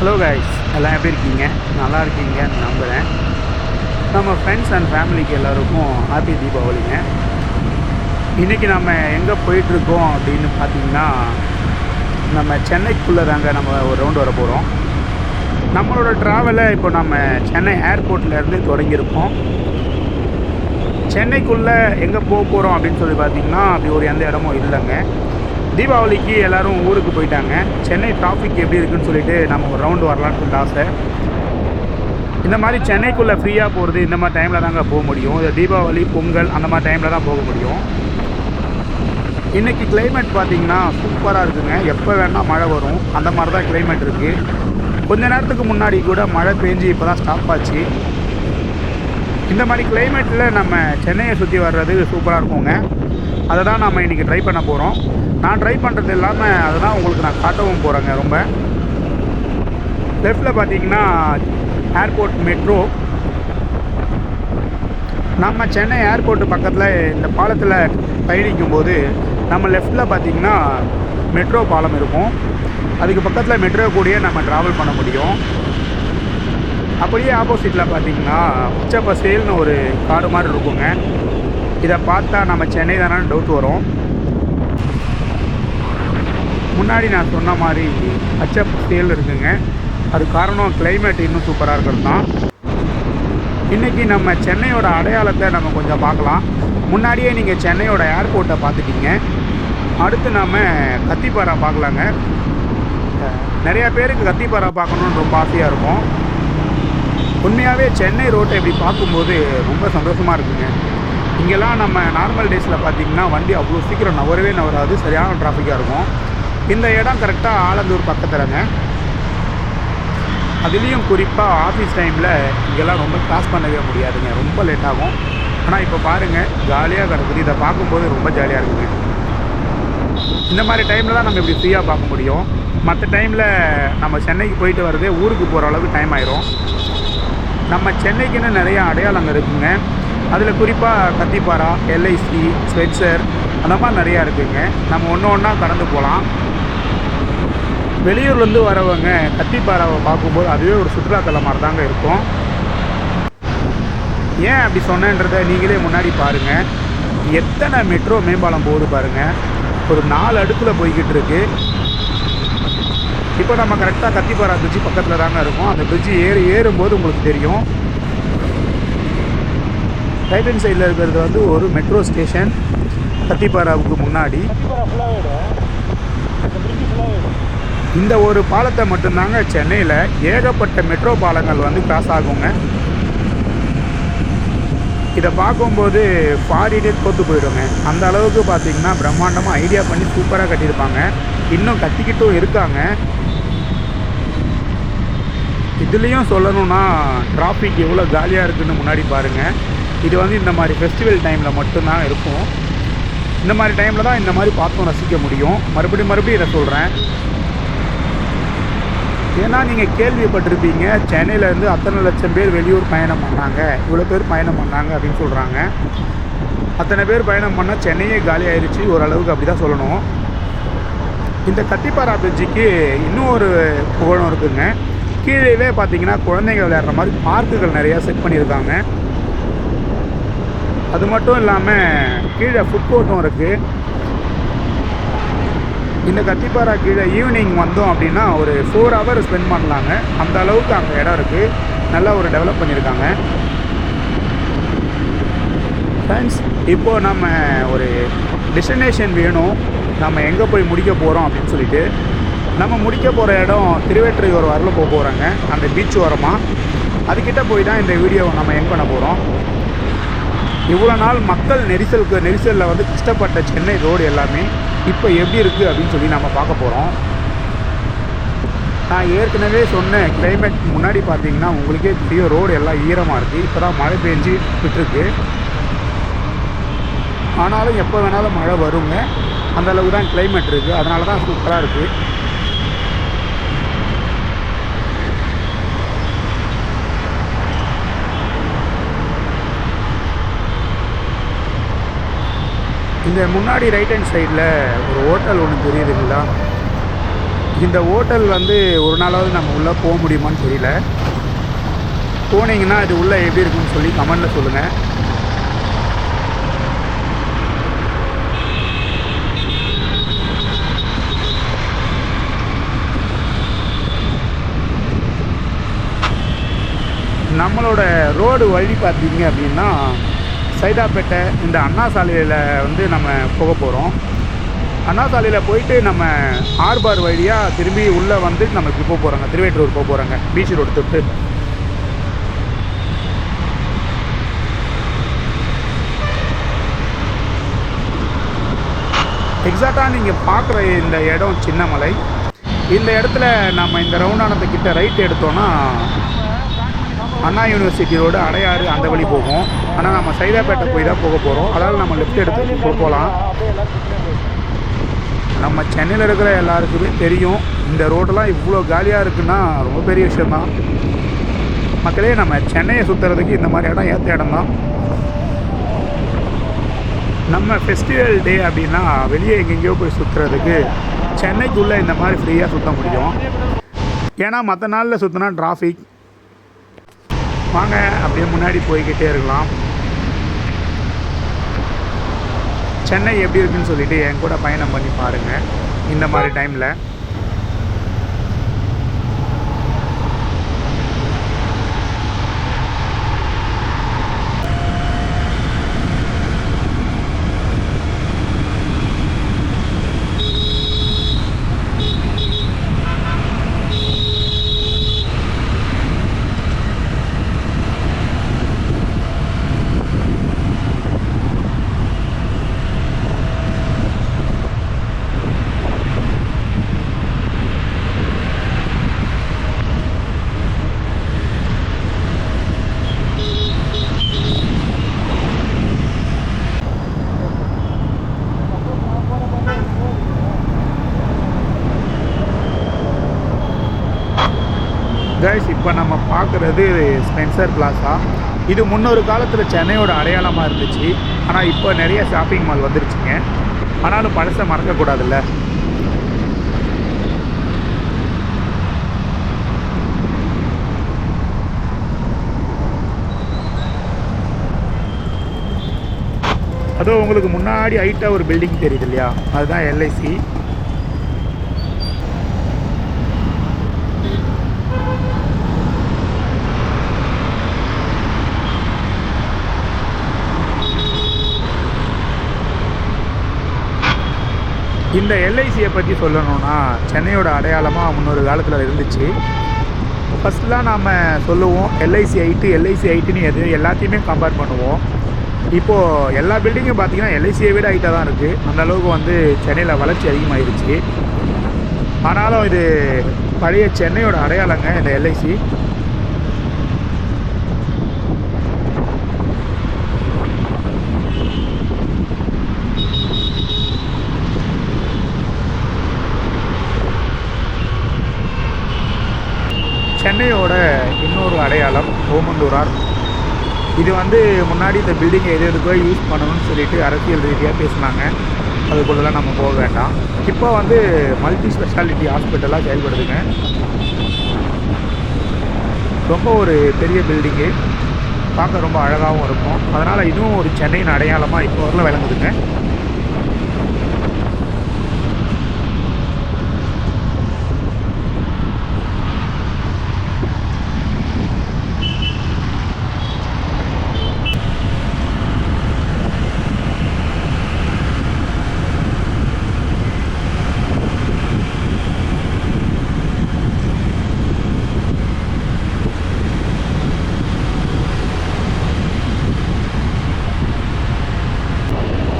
Hello guys, எல்லாம் எப்படி இருக்கீங்க? நல்லா இருக்கீங்கன்னு நம்புகிறேன். நம்ம ஃப்ரெண்ட்ஸ் அண்ட் ஃபேமிலிக்கு எல்லாருக்கும் ஹாப்பி தீபாவளிங்க. இன்றைக்கி நம்ம எங்கே போயிட்டுருக்கோம் அப்படின்னு பார்த்திங்கன்னா, நம்ம சென்னைக்குள்ளே தாங்க நம்ம ஒரு ரவுண்டு வர போகிறோம். நம்மளோட ட்ராவலை இப்போ நம்ம சென்னை ஏர்போர்ட்லேருந்து தொடங்கியிருக்கோம். சென்னைக்குள்ளே எங்கே போக போகிறோம் அப்படின்னு சொல்லி பார்த்திங்கன்னா, அப்படி ஒரு எந்த இடமும் இல்லைங்க. தீபாவளிக்கு எல்லோரும் ஊருக்கு போயிட்டாங்க. சென்னை டிராஃபிக் எப்படி இருக்குன்னு சொல்லிட்டு நம்ம ஒரு ரவுண்டு வரலான்னு சொல்லி ஆசை. இந்த மாதிரி சென்னைக்குள்ளே ஃப்ரீயாக போகிறது இந்த மாதிரி டைமில் தாங்க போக முடியும். இது தீபாவளி, பொங்கல் அந்த மாதிரி டைமில் தான் போக முடியும். இன்றைக்கி கிளைமேட் பார்த்திங்கன்னா சூப்பராக இருக்குங்க. எப்போ வேணால் மழை வரும், அந்த மாதிரி தான் கிளைமேட் இருக்குது. கொஞ்ச நேரத்துக்கு முன்னாடி கூட மழை பெஞ்சு இப்போ தான் ஸ்டாப் ஆச்சு. இந்த மாதிரி கிளைமேட்டில் நம்ம சென்னையை சுற்றி வர்றது சூப்பராக இருக்குங்க. அதை தான் நம்ம இன்றைக்கி ட்ரை பண்ண போகிறோம். நான் ட்ரை பண்ணுறது இல்லாமல் அதை தான் உங்களுக்கு நான் காட்டவும் போகிறேங்க. ரொம்ப லெஃப்டில் பார்த்தீங்கன்னா ஏர்போர்ட் மெட்ரோ. நம்ம சென்னை ஏர்போர்ட்டு பக்கத்தில் இந்த பாலத்தில் பயணிக்கும் போது நம்ம லெஃப்டில் பார்த்திங்கன்னா மெட்ரோ பாலம் இருக்கும். அதுக்கு பக்கத்தில் மெட்ரோ கூடயே நம்ம ட்ராவல் பண்ண முடியும். அப்படியே ஆப்போசிட்டில் பார்த்திங்கன்னா பச்சை பசேல்னு ஒரு காடு மாதிரி இருக்குங்க. இதை பார்த்தா நம்ம சென்னை தானே டவுட் வரும். முன்னாடி நான் சொன்ன மாதிரி பச்சை பசேல் இருக்குங்க. அது காரணம் கிளைமேட் இன்னும் சூப்பராக இருக்கிறது தான். இன்றைக்கி நம்ம சென்னையோட அடையாளத்தை நம்ம கொஞ்சம் பார்க்கலாம். முன்னாடியே நீங்கள் சென்னையோட ஏர்போர்ட்டை பார்த்துட்டீங்க. அடுத்து நாம் கத்திப்பாரா பார்க்கலாங்க. நிறையா பேருக்கு கத்திப்பாரா பார்க்கணுன்னு ரொம்ப ஆசையாக இருக்கும். உண்மையாகவே சென்னை ரோட்டை இப்படி பார்க்கும்போது ரொம்ப சந்தோஷமாக இருக்குங்க. இங்கெல்லாம் நம்ம நார்மல் டேஸில் பார்த்திங்கன்னா வண்டி அவ்வளோ சீக்கிரம் நவராது, சரியான டிராஃபிக்காக இருக்கும். இந்த இடம் கரெக்டாக ஆலந்தூர் பக்கத்துலங்க. அதுலேயும் குறிப்பாக ஆஃபீஸ் டைமில் இங்கெல்லாம் ரொம்ப கிராஸ் பண்ணவே முடியாதுங்க, ரொம்ப லேட் ஆகும். ஆனால் இப்போ பாருங்கள், ஜாலியாக கிடக்குது. இதை பார்க்கும்போது ரொம்ப ஜாலியாக இருக்குங்க. இந்த மாதிரி டைமில் தான் நம்ம இப்படி ஃப்ரீயாக பார்க்க முடியும். மற்ற டைமில் நம்ம சென்னைக்கு போயிட்டு வரதே ஊருக்கு போகிற அளவுக்கு டைம் ஆயிரும். நம்ம சென்னைக்குன்னு நிறையா அடையாளங்கள் இருக்குங்க. அதில் குறிப்பாக கத்திப்பாரா, எல்ஐசி, ஸ்வெட்சர் அந்த மாதிரி நிறையா இருக்குதுங்க. நம்ம ஒன்று ஒன்றா கடந்து போகலாம். வெளியூர்லேருந்து வரவங்க கத்திப்பாராவை பார்க்கும்போது அதுவே ஒரு சுற்றுலாத்தலம் மாதிரி தாங்க இருக்கும். ஏன் அப்படி சொன்னேன்றதை நீங்களே முன்னாடி பாருங்கள். எத்தனை மெட்ரோ மேம்பாலம் போகுது பாருங்கள். ஒரு 4 அடுக்கில் போய்கிட்டு இருக்கு. இப்போ நம்ம கரெக்டாக கத்திப்பாரா பிரிட்ஜு பக்கத்தில் தாங்க இருக்கும். அந்த பிரிட்ஜு ஏறும்போது உங்களுக்கு தெரியும். ரைட் ஹேண்ட் சைடில் இருக்கிறது வந்து ஒரு மெட்ரோ ஸ்டேஷன். கத்திப்பாராவுக்கு முன்னாடி இந்த ஒரு பாலத்தை மட்டும்தாங்க சென்னையில் ஏகப்பட்ட மெட்ரோ பாலங்கள் வந்து கிராஸ் ஆகுங்க. இதை பார்க்கும்போது ஃபாரினே தோற்று போயிடுங்க. அந்த அளவுக்கு பார்த்திங்கன்னா பிரம்மாண்டமாக ஐடியா பண்ணி சூப்பராக கட்டியிருப்பாங்க. இன்னும் கட்டிக்கிட்டும் இருக்காங்க. இதுலேயும் சொல்லணுன்னா டிராஃபிக் எவ்வளோ ஜாலியாக இருக்குதுன்னு முன்னாடி பாருங்கள். இது வந்து இந்த மாதிரி ஃபெஸ்டிவல் டைமில் மட்டும்தான் இருக்கும். இந்த மாதிரி டைமில் தான் இந்த மாதிரி பார்த்தும் ரசிக்க முடியும். மறுபடியும் இதை சொல்கிறேன். ஏன்னா நீங்கள் கேள்விப்பட்டிருப்பீங்க, சென்னையிலேருந்து அத்தனை லட்சம் பேர் வெளியூர் பயணம் பண்ணாங்க, இவ்வளோ பேர் பயணம் பண்ணாங்க அப்படின்னு சொல்கிறாங்க. அத்தனை பேர் பயணம் பண்ணால் சென்னையே காலி ஆயிடுச்சு ஓரளவுக்கு, அப்படி தான் சொல்லணும். இந்த கத்திப்பாரா பிரிட்ஜுக்கு இன்னும் ஒரு புகழும் இருக்குதுங்க. கீழே பார்த்தீங்கன்னா குழந்தைங்க விளையாடுற மாதிரி பார்க்குகள் நிறையா செட் பண்ணியிருக்காங்க. அது மட்டும் இல்லாமல் கீழே ஃபுட் கோர்ட்டும் இருக்குது. இந்த கத்திப்பாரா கீழே ஈவினிங் வந்தோம் அப்படின்னா ஒரு 4 ஹவர் ஸ்பெண்ட் பண்ணலாங்க. அந்த அளவுக்கு அங்கே இடம் இருக்குது. நல்லா ஒரு டெவலப் பண்ணியிருக்காங்க. ஃப்ரெண்ட்ஸ், இப்போது நம்ம ஒரு டெஸ்டினேஷன் வேணும். நம்ம எங்கே போய் முடிக்க போகிறோம் அப்படின்னு சொல்லிட்டு நம்ம முடிக்க போகிற இடம் திருவேற்றையூர் வரல போக போகிறாங்க. அந்த பீச் ஓரமாக அதுக்கிட்ட போய் தான் இந்த வீடியோவை நம்ம என் பண்ண போகிறோம். இவ்வளோ நாள் மக்கள் நெரிசலில் வந்து கஷ்டப்பட்ட சென்னை ரோடு எல்லாமே இப்போ எப்படி இருக்குது அப்படின்னு சொல்லி நம்ம பார்க்க போகிறோம். நான் ஏற்கனவே சொன்ன கிளைமேட் முன்னாடி பார்த்தீங்கன்னா உங்களுக்கே தெரியும், ரோடு எல்லாம் ஈரமாக இருக்குது. இப்போ தான் மழை பெஞ்சு விட்டுருக்கு. ஆனாலும் எப்போ வேணாலும் மழை வருங்க. அந்தளவுக்கு தான் கிளைமேட் இருக்குது. அதனால தான் சூப்பராக இருக்குது. இந்த முன்னாடி ரைட் ஹேண்ட் சைடில் ஒரு ஹோட்டல் ஒன்று தெரியுதுங்களா? இந்த ஹோட்டல் வந்து ஒரு நாளாவது நம்ம உள்ளே போக முடியுமான்னு தெரியல. போனீங்கன்னா இது உள்ளே எப்படி இருக்குன்னு சொல்லி கமெண்டில் சொல்லுங்கள். நம்மளோட ரோடு வழி பார்த்தீங்க அப்படின்னா சைதாப்பேட்டை இந்த அண்ணா சாலையில் வந்து நம்ம போக போகிறோம். அண்ணா சாலையில் போயிட்டு நம்ம ஆர்பார் வழியாக திரும்பி உள்ளே வந்து நம்ம இப்படி போக போகிறோங்க, திருவேற்றூர் போக போகிறோங்க, பீச் ரோடு தொட்டு. எக்ஸாக்டாக நீங்கள் பார்க்குற இந்த இடம் சின்னமலை. இந்த இடத்துல நம்ம இந்த ரவுண்டானத்துக்கிட்ட ரைட் எடுத்தோன்னா அண்ணா யூனிவர்சிட்டி ரோடு அடையாறு அந்த வழி போகும். ஆனால் நம்ம சைதாப்பேட்டை போய் தான் போக போகிறோம். அதாவது நம்ம லெஃப்ட் எடுத்து போகலாம். நம்ம சென்னையில் இருக்கிற எல்லாருக்குமே தெரியும் இந்த ரோடெல்லாம் இவ்வளோ காலியாக இருக்குன்னா ரொம்ப பெரிய விஷயந்தான். மக்களே, நம்ம சென்னையை சுற்றுறதுக்கு இந்த மாதிரி இடம் ஏற்ற இடம் தான். நம்ம ஃபெஸ்டிவல் டே அப்படின்னா வெளியே எங்கெங்கேயோ போய் சுற்றுறதுக்கு சென்னைக்குள்ளே இந்த மாதிரி ஃப்ரீயாக சுற்ற முடியும். ஏன்னா மற்ற நாளில் சுற்றினா டிராஃபிக். வாங்க அப்படியே முன்னாடி போய்கிட்டே இருக்கலாம். சென்னை எப்படி இருக்குன்னு சொல்லிவிட்டு என் கூட பயணம் பண்ணி பாருங்கள் இந்த மாதிரி டைமில். கைஸ், இப்போ நம்ம பார்க்குறது ஸ்பென்சர் பிளாஸா. இது முன்னொரு காலத்தில் சென்னையோட அடையாளமாக இருந்துச்சு. ஆனால் இப்போ நிறைய ஷாப்பிங் மால் வந்துருச்சுங்க. ஆனாலும் பழசை மறக்கக்கூடாதுல்ல. அதுவும் உங்களுக்கு முன்னாடி ஹைட்டாக ஒரு பில்டிங் தெரியுது இல்லையா, அதுதான் எல்ஐசி. இந்த எல்ஐசியை பற்றி சொல்லணும்னா சென்னையோட அடையாளமாக முன்னொரு காலத்தில் இருந்துச்சு. ஃபஸ்ட்லாம் நாம் சொல்லுவோம் எல்ஐசி ஐட்டுன்னு எல்லாத்தையுமே கம்பேர் பண்ணுவோம். இப்போது எல்லா பில்டிங்கும் பார்த்திங்கன்னா எல்ஐசியை விட ஹைட்டாக தான் இருக்குது. அந்தளவுக்கு வந்து சென்னையில் வளர்ச்சி அதிகமாகிருச்சு. ஆனாலும் இது பழைய சென்னையோட அடையாளங்க இந்த எல்ஐசி. சென்னையோட இன்னொரு அடையாளம் ஓமந்தூரார். இது வந்து முன்னாடி இந்த பில்டிங்கை எதுக்கோ யூஸ் பண்ணணும்னு சொல்லிட்டு அரசியல் ரீதியாக பேசினாங்க. அதுக்குள்ளெல்லாம் நம்ம போக வேண்டாம். இப்போ வந்து மல்டி ஸ்பெஷாலிட்டி ஹாஸ்பிட்டலாக செயல்படுதுங்க. ரொம்ப ஒரு பெரிய பில்டிங்கு, பார்க்க ரொம்ப அழகாகவும் இருக்கும். அதனால் இதுவும் ஒரு சென்னையின் அடையாளமாக இப்போ வரல விளங்குதுங்க.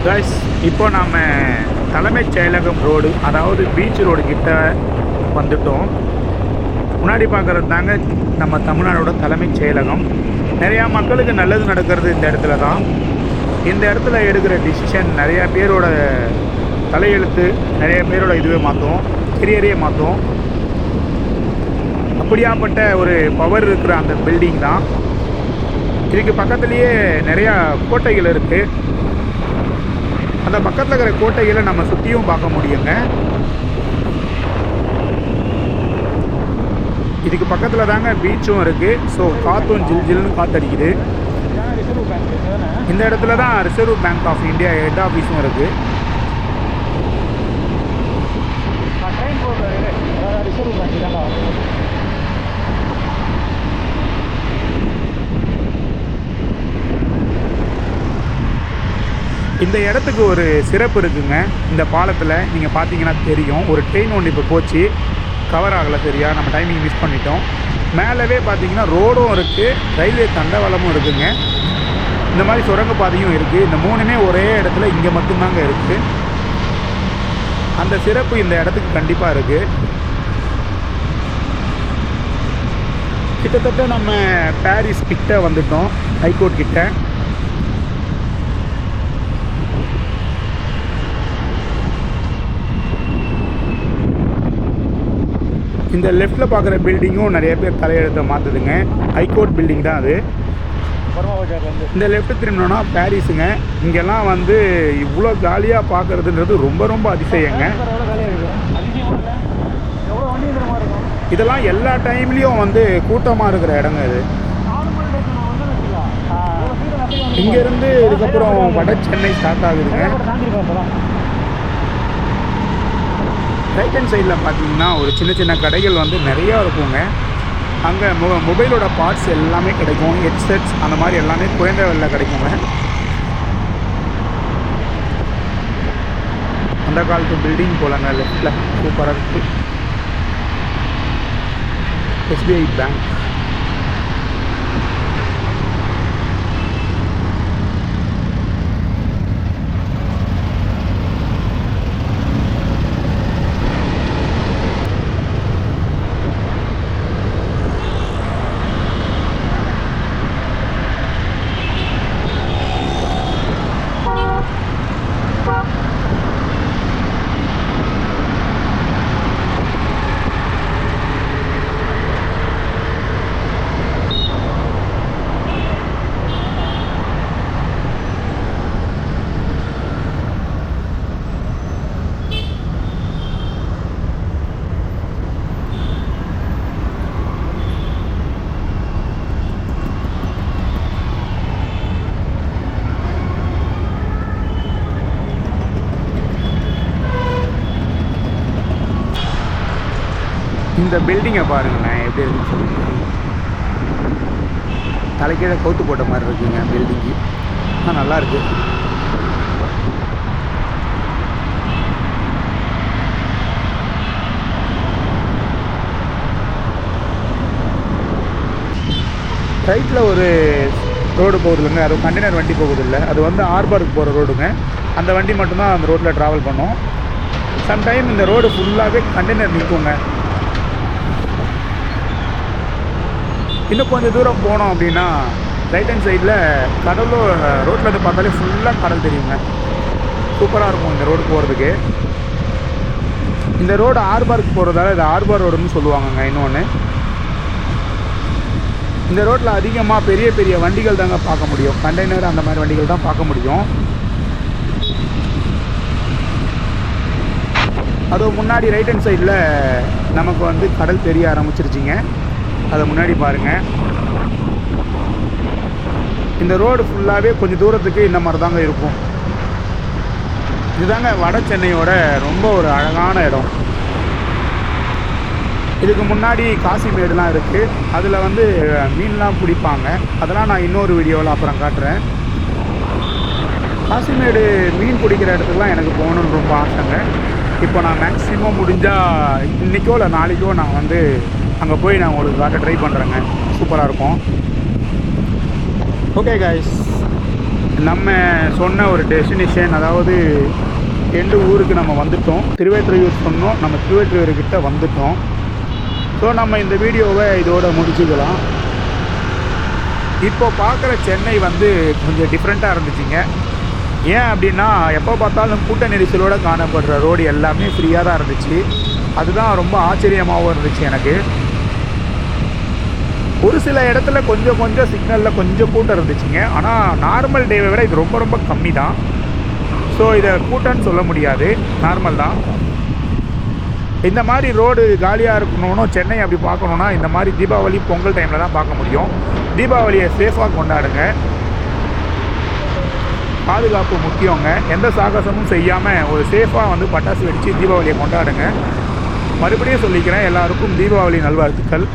கைஸ், இப்போ நாம் தலைமைச் செயலகம் ரோடு, அதாவது பீச் ரோடு கிட்ட வந்துட்டோம். முன்னாடி பார்க்குறது தாங்க நம்ம தமிழ்நாடோட தலைமைச் செயலகம். நிறையா மக்களுக்கு நல்லது நடக்கிறது இந்த இடத்துல தான். இந்த இடத்துல எடுக்கிற டிசிஷன் நிறையா பேரோட தலையெழுத்து, நிறைய பேரோட இதுவே மாற்றும், கெரியரையே மாற்றும். அப்படியாப்பட்ட ஒரு பவர் இருக்கிற அந்த பில்டிங் தான். இதுக்கு பக்கத்துலேயே நிறையா கோட்டைகள் இருக்குது. அந்த பக்கத்தில் இருக்கிற கோட்டைகளை நம்ம சுற்றியும் பார்க்க முடியுங்க. இதுக்கு பக்கத்தில் தாங்க பீச்சும் இருக்குது. ஸோ காற்றும் ஜில் ஜில்னு காற்றடிக்குது. இந்த இடத்துல தான் Reserve Bank of India head ஆஃபீஸும் இருக்குது. இந்த இடத்துக்கு ஒரு சிறப்பு இருக்குங்க. இந்த பாலத்தில் நீங்கள் பார்த்தீங்கன்னா தெரியும், ஒரு ட்ரெயின் ஒன்று இப்போ போச்சு, கவர் ஆகலை சரியா, நம்ம டைமிங் மிஸ் பண்ணிட்டோம். மேலவே பார்த்தீங்கன்னா ரோடும் இருக்குது, ரயில்வே தண்டவாளமும் இருக்குதுங்க. இந்த மாதிரி சுரங்கப்பாதையும் இருக்குது. இந்த மூணுமே ஒரே இடத்துல இங்கே மட்டும்தாங்க இருக்குது. அந்த சிறப்பு இந்த இடத்துக்கு கண்டிப்பாக இருக்குது. கிட்டத்தட்ட நம்ம பாரிஸ் கிட்ட வந்துட்டோம், ஹைகோர்ட் கிட்ட. இந்த லெஃப்டில் பார்க்குற பில்டிங்கும் நிறைய பேர் தலையெழுத்தை மாற்றுதுங்க. ஹைகோர்ட் பில்டிங் தான் அது. இந்த லெஃப்ட் திரும்பினோன்னா பாரிஸுங்க. இங்கெல்லாம் வந்து இவ்வளோ காலியாக பார்க்குறதுன்றது ரொம்ப ரொம்ப அதிசயங்க. இதெல்லாம் எல்லா டைம்லேயும் வந்து கூட்டமாக இருக்கிற இடங்க இது. இங்கேருந்து இதுக்கப்புறம் வட சென்னை ஸ்டார்ட் ஆகுதுங்க. ரைட் ஹேண்ட் சைடில் பார்த்தீங்கன்னா ஒரு சின்ன சின்ன கடைகள் வந்து நிறையா இருக்குங்க. அங்கே மொபைலோட பார்ட்ஸ் எல்லாமே கிடைக்கும், ஹெட்செட்ஸ் அந்த மாதிரி எல்லாமே குறைந்த விலையில் கிடைக்குங்க. அந்த காலத்து பில்டிங் போலங்க. லெஃப்டில் சூப்பராக இருக்குது, SBI பேங்க். இந்த பில்டிங்கை பாருங்களேன் எப்படி இருக்குன்னு சொல்லுங்க. தலைக்கீழே கவுத்து போட்ட மாதிரி இருக்குங்க பில்டிங்கு. ஆனால் நல்லாயிருக்கு. ரைட்டில் ஒரு ரோடு போகுதுல்லைங்க, அது கண்டெய்னர் வண்டி போகுது இல்லை, அது வந்து ஆர்பருக்கு போகிற ரோடுங்க. அந்த வண்டி மட்டும்தான் அந்த ரோட்டில் ட்ராவல் பண்ணோம். சம்டைம் இந்த ரோடு ஃபுல்லாகவே கண்டெய்னர் நிற்குங்க. இன்னும் கொஞ்சம் தூரம் போனோம் அப்படின்னா ரைட் ஹேண்ட் சைடில் கடலூர் ரோட்டில் வந்து பார்த்தாலே ஃபுல்லாக கடல் தெரியுங்க. சூப்பராக இருக்கும் இந்த ரோடு போகிறதுக்கு. இந்த ரோடு ஆர்பாருக்கு போகிறதால இது ஆர்பார் ரோடுன்னு சொல்லுவாங்கங்க. இன்னொன்று, இந்த ரோட்டில் அதிகமாக பெரிய பெரிய வண்டிகள் தாங்க பார்க்க முடியும், கண்டெய்னர் அந்த மாதிரி வண்டிகள் தான் பார்க்க முடியும். அது முன்னாடி ரைட் ஹேண்ட் சைடில் நமக்கு வந்து கடல் தெரிய ஆரம்பிச்சிருச்சிங்க. அதை முன்னாடி பாருங்கள். இந்த ரோடு ஃபுல்லாகவே கொஞ்சம் தூரத்துக்கு இந்த மாதிரி தாங்க இருக்கும். இதுதாங்க வட சென்னையோட ரொம்ப ஒரு அழகான இடம். இதுக்கு முன்னாடி காசிமேடுலாம் இருக்குது, அதில் வந்து மீன்லாம் பிடிப்பாங்க. அதெல்லாம் நான் இன்னொரு வீடியோவில் அப்புறம் காட்டுறேன். காசிமேடு மீன் பிடிக்கிற இடத்துக்குலாம் எனக்கு போகணுன்னு ரொம்ப ஆசைங்க. இப்போ நான் மேக்ஸிமம் முடிஞ்சால் இன்றைக்கோ இல்லை நாளைக்கோ நான் வந்து அங்கே போய் நான் உங்களுக்கு காட்ட ட்ரை பண்ணுறேங்க. சூப்பராக இருக்கும். ஓகே கைஸ், நம்ம சொன்ன ஒரு டெஸ்டினேஷன், அதாவது எந்த ஊருக்கு நம்ம வந்துட்டோம். திருவேற்றையூர் சொன்னோம், நம்ம திருவேற்றையூர்கிட்ட வந்துட்டோம். ஸோ நம்ம இந்த வீடியோவை இதோட முடிச்சுக்கலாம். இப்போ பார்க்குற சென்னை வந்து கொஞ்சம் டிஃப்ரெண்ட்டாக இருந்துச்சுங்க. ஏன் அப்படின்னா எப்போ பார்த்தாலும் கூட்ட நெரிசலோடு காணப்படுற ரோடு எல்லாமே ஃப்ரீயாக தான் இருந்துச்சு. அதுதான் ரொம்ப ஆச்சரியமாகவும் இருந்துச்சு எனக்கு. ஒரு சில இடத்துல கொஞ்சம் கொஞ்சம் சிக்னலில் கொஞ்சம் கூட்டம் இருந்துச்சுங்க. ஆனால் நார்மல் டேவை விட இது ரொம்ப ரொம்ப கம்மி தான். ஸோ இதை கூட்டம்னு சொல்ல முடியாது, நார்மல் தான். இந்த மாதிரி ரோடு காலியாக இருக்கணும்னு சென்னை அப்படி பார்க்கணுன்னா இந்த மாதிரி தீபாவளி பொங்கல் டைமில் தான் பார்க்க முடியும். தீபாவளியை சேஃபாக கொண்டாடுங்க. பாதுகாப்பு முக்கியங்க. எந்த சாகசமும் செய்யாமல் ஒரு சேஃபாக வந்து பட்டாசு வெடித்து தீபாவளியை கொண்டாடுங்க. மறுபடியும் சொல்லிக்கிறேன், எல்லாருக்கும் தீபாவளி நல்வாழ்த்துக்கள்.